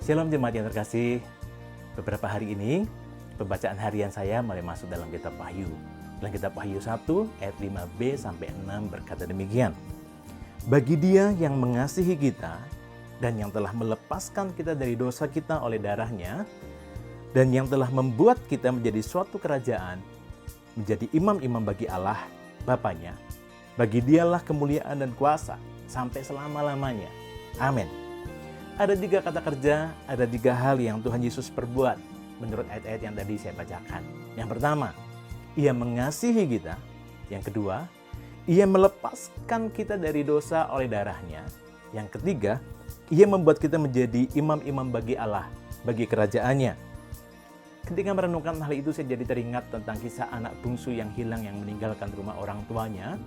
Shalom jemaat yang terkasih. Beberapa hari ini, pembacaan harian saya mulai masuk dalam kitab Wahyu. Dalam kitab Wahyu 1 ayat 5b sampai 6 berkata demikian. Bagi Dia yang mengasihi kita dan yang telah melepaskan kita dari dosa kita oleh darahnya, dan yang telah membuat kita menjadi suatu kerajaan, menjadi imam-imam bagi Allah, Bapanya, bagi Dialah kemuliaan dan kuasa sampai selama-lamanya. Amin. Ada 3 kata kerja, ada 3 hal yang Tuhan Yesus perbuat menurut ayat-ayat yang tadi saya bacakan. Yang pertama, Ia mengasihi kita. Yang kedua, Ia melepaskan kita dari dosa oleh darahnya. Yang ketiga, Ia membuat kita menjadi imam-imam bagi Allah, bagi kerajaannya. Ketika merenungkan hal itu, saya jadi teringat tentang kisah anak bungsu yang hilang yang meninggalkan rumah orang tuanya,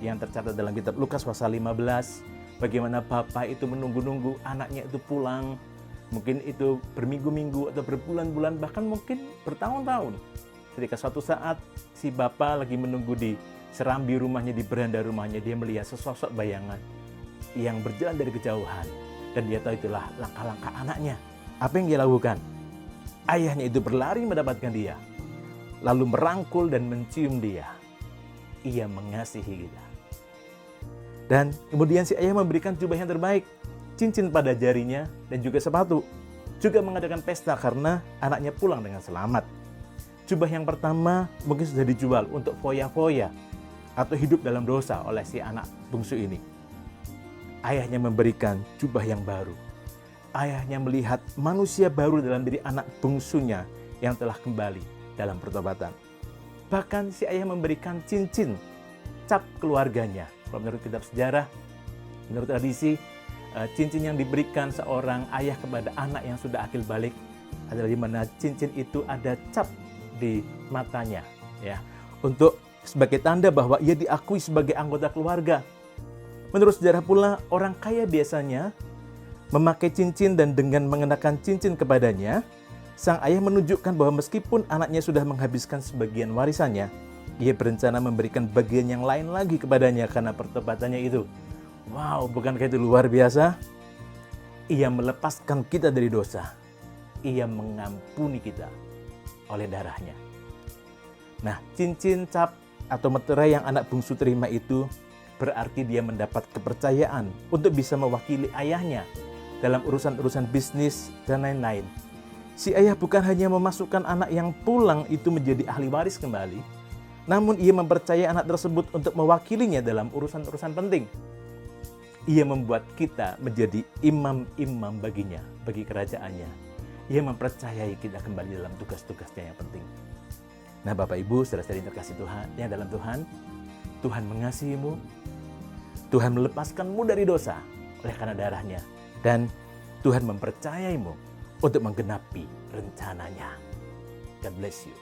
yang tercatat dalam kitab Lukas pasal 15. Bagaimana bapak itu menunggu-nunggu anaknya itu pulang, mungkin itu berminggu-minggu atau berbulan-bulan, bahkan mungkin bertahun-tahun. Ketika suatu saat si bapak lagi menunggu di serambi rumahnya, di beranda rumahnya, dia melihat sesosok bayangan yang berjalan dari kejauhan. Dan dia tahu itulah langkah-langkah anaknya. Apa yang dia lakukan? Ayahnya itu berlari mendapatkan dia, lalu merangkul dan mencium dia. Ia mengasihi kita. Dan kemudian si ayah memberikan jubah yang terbaik, cincin pada jarinya, dan juga sepatu. Juga mengadakan pesta karena anaknya pulang dengan selamat. Jubah yang pertama mungkin sudah dijual untuk foya-foya atau hidup dalam dosa oleh si anak bungsu ini. Ayahnya memberikan jubah yang baru. Ayahnya melihat manusia baru dalam diri anak bungsunya yang telah kembali dalam pertobatan. Bahkan si ayah memberikan cincin cap keluarganya. Kalau menurut kitab sejarah, menurut tradisi, cincin yang diberikan seorang ayah kepada anak yang sudah akil balik adalah di mana cincin itu ada cap di matanya, ya, untuk sebagai tanda bahwa ia diakui sebagai anggota keluarga. Menurut sejarah pula, orang kaya biasanya memakai cincin, dan dengan mengenakan cincin kepadanya, sang ayah menunjukkan bahwa meskipun anaknya sudah menghabiskan sebagian warisannya, ia berencana memberikan bagian yang lain lagi kepadanya karena pertobatannya itu. Wow, bukankah itu luar biasa? Ia melepaskan kita dari dosa. Ia mengampuni kita oleh darahnya. Nah, cincin cap atau meterai yang anak bungsu terima itu berarti dia mendapat kepercayaan untuk bisa mewakili ayahnya dalam urusan-urusan bisnis dan lain-lain. Si ayah bukan hanya memasukkan anak yang pulang itu menjadi ahli waris kembali, namun ia mempercayai anak tersebut untuk mewakilinya dalam urusan-urusan penting. Ia membuat kita menjadi imam-imam baginya, bagi kerajaannya. Ia mempercayai kita kembali dalam tugas-tugasnya yang penting. Nah, Bapak Ibu, saudara-saudari terkasih Tuhan, yang dalam Tuhan, Tuhan mengasihimu, Tuhan melepaskanmu dari dosa oleh karena darahnya, dan Tuhan mempercayaimu untuk menggenapi rencananya. God bless you.